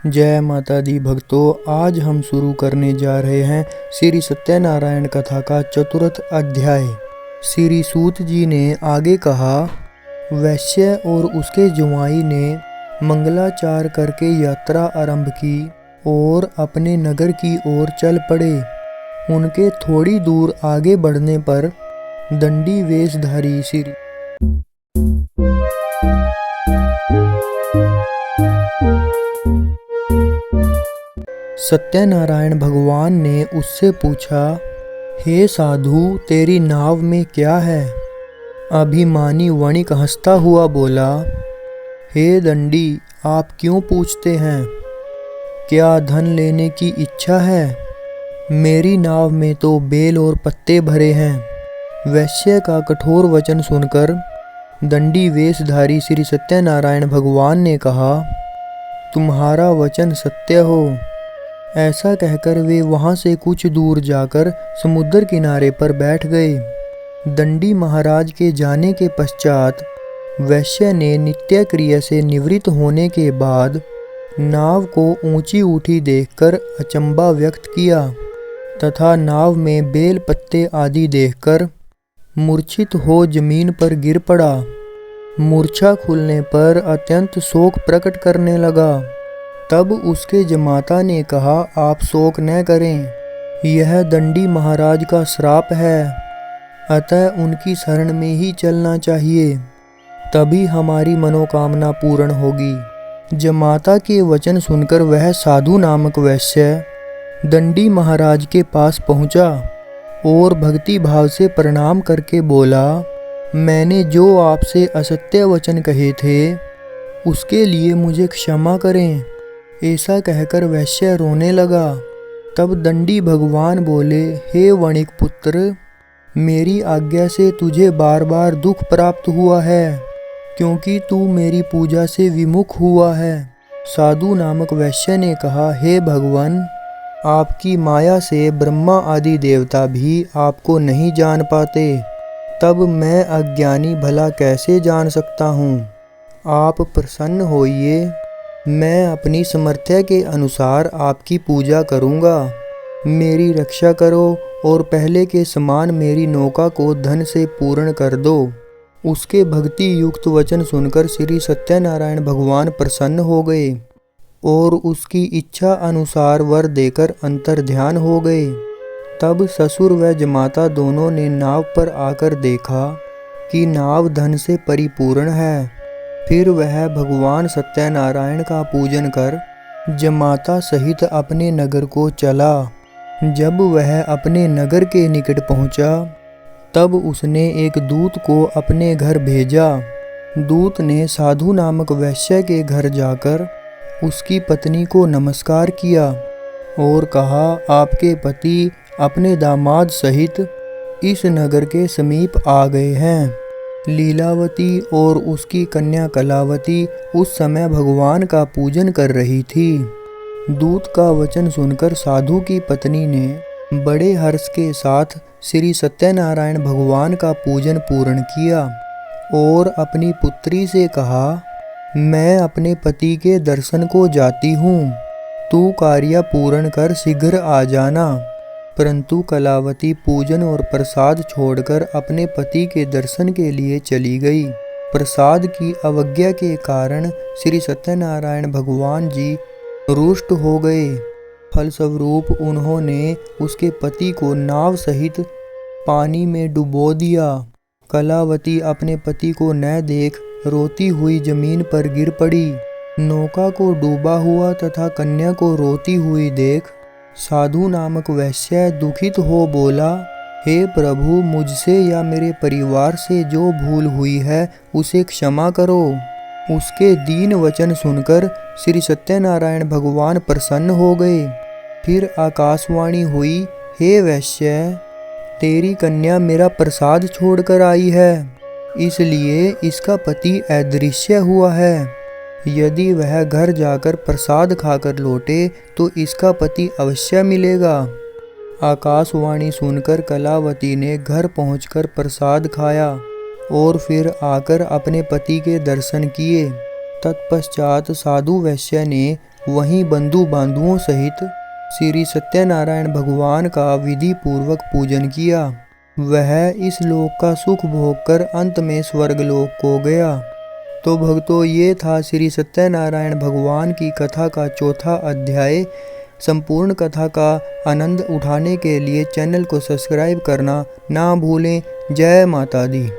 जय माता दी भक्तों, आज हम शुरू करने जा रहे हैं श्री सत्यनारायण कथा का चतुर्थ अध्याय। श्री सूत जी ने आगे कहा, वैश्य और उसके जुआई ने मंगलाचार करके यात्रा आरंभ की और अपने नगर की ओर चल पड़े। उनके थोड़ी दूर आगे बढ़ने पर दंडी वेशधारी श्री सत्यनारायण भगवान ने उससे पूछा, हे साधु, तेरी नाव में क्या है? अभिमानी वणिक हंसता हुआ बोला, हे दंडी, आप क्यों पूछते हैं? क्या धन लेने की इच्छा है? मेरी नाव में तो बेल और पत्ते भरे हैं। वैश्य का कठोर वचन सुनकर दंडी वेशधारी श्री सत्यनारायण भगवान ने कहा, तुम्हारा वचन सत्य हो। ऐसा कहकर वे वहां से कुछ दूर जाकर समुद्र किनारे पर बैठ गए। दंडी महाराज के जाने के पश्चात वैश्य ने नित्य क्रिया से निवृत्त होने के बाद नाव को ऊंची उठी देखकर अचंभा व्यक्त किया तथा नाव में बेल पत्ते आदि देखकर मूर्छित हो जमीन पर गिर पड़ा। मूर्छा खुलने पर अत्यंत शोक प्रकट करने लगा। तब उसके जमाता ने कहा, आप शोक न करें, यह दंडी महाराज का श्राप है, अतः उनकी शरण में ही चलना चाहिए, तभी हमारी मनोकामना पूर्ण होगी। जमाता के वचन सुनकर वह साधु नामक वैश्य दंडी महाराज के पास पहुंचा और भक्ति भाव से प्रणाम करके बोला, मैंने जो आपसे असत्य वचन कहे थे उसके लिए मुझे क्षमा करें। ऐसा कहकर वैश्य रोने लगा। तब दंडी भगवान बोले, हे वणिक पुत्र, मेरी आज्ञा से तुझे बार बार दुख प्राप्त हुआ है, क्योंकि तू मेरी पूजा से विमुख हुआ है। साधु नामक वैश्य ने कहा, हे भगवान, आपकी माया से ब्रह्मा आदि देवता भी आपको नहीं जान पाते, तब मैं अज्ञानी भला कैसे जान सकता हूँ? आप प्रसन्न होइए, मैं अपनी सामर्थ्य के अनुसार आपकी पूजा करूँगा। मेरी रक्षा करो और पहले के समान मेरी नौका को धन से पूर्ण कर दो। उसके भक्ति युक्त वचन सुनकर श्री सत्यनारायण भगवान प्रसन्न हो गए और उसकी इच्छा अनुसार वर देकर अंतर्ध्यान हो गए। तब ससुर व जमाता दोनों ने नाव पर आकर देखा कि नाव धन से परिपूर्ण है। फिर वह भगवान सत्यनारायण का पूजन कर जमाता सहित अपने नगर को चला। जब वह अपने नगर के निकट पहुंचा, तब उसने एक दूत को अपने घर भेजा। दूत ने साधु नामक वैश्य के घर जाकर उसकी पत्नी को नमस्कार किया और कहा, आपके पति अपने दामाद सहित इस नगर के समीप आ गए हैं। लीलावती और उसकी कन्या कलावती उस समय भगवान का पूजन कर रही थी। दूत का वचन सुनकर साधु की पत्नी ने बड़े हर्ष के साथ श्री सत्यनारायण भगवान का पूजन पूर्ण किया और अपनी पुत्री से कहा, मैं अपने पति के दर्शन को जाती हूँ, तू कार्य पूर्ण कर शीघ्र आ जाना। परंतु कलावती पूजन और प्रसाद छोड़कर अपने पति के दर्शन के लिए चली गई। प्रसाद की अवज्ञा के कारण श्री सत्यनारायण भगवान जी रुष्ट हो गए। फलस्वरूप उन्होंने उसके पति को नाव सहित पानी में डुबो दिया। कलावती अपने पति को न देख रोती हुई जमीन पर गिर पड़ी। नौका को डूबा हुआ तथा कन्या को रोती हुई देख साधु नामक वैश्य दुखित हो बोला, हे प्रभु, मुझसे या मेरे परिवार से जो भूल हुई है उसे क्षमा करो। उसके दीन वचन सुनकर श्री सत्यनारायण भगवान प्रसन्न हो गए। फिर आकाशवाणी हुई, हे वैश्य, तेरी कन्या मेरा प्रसाद छोड़कर आई है, इसलिए इसका पति अदृश्य हुआ है। यदि वह घर जाकर प्रसाद खाकर लौटे तो इसका पति अवश्य मिलेगा। आकाशवाणी सुनकर कलावती ने घर पहुंचकर प्रसाद खाया और फिर आकर अपने पति के दर्शन किए। तत्पश्चात साधु वैश्य ने वहीं बंधु बांधुओं सहित श्री सत्यनारायण भगवान का विधि पूर्वक पूजन किया। वह इस लोक का सुख भोगकर अंत में स्वर्गलोक को गया। तो भक्तों, ये था श्री सत्यनारायण भगवान की कथा का चौथा अध्याय। संपूर्ण कथा का आनंद उठाने के लिए चैनल को सब्सक्राइब करना ना भूलें। जय माता दी।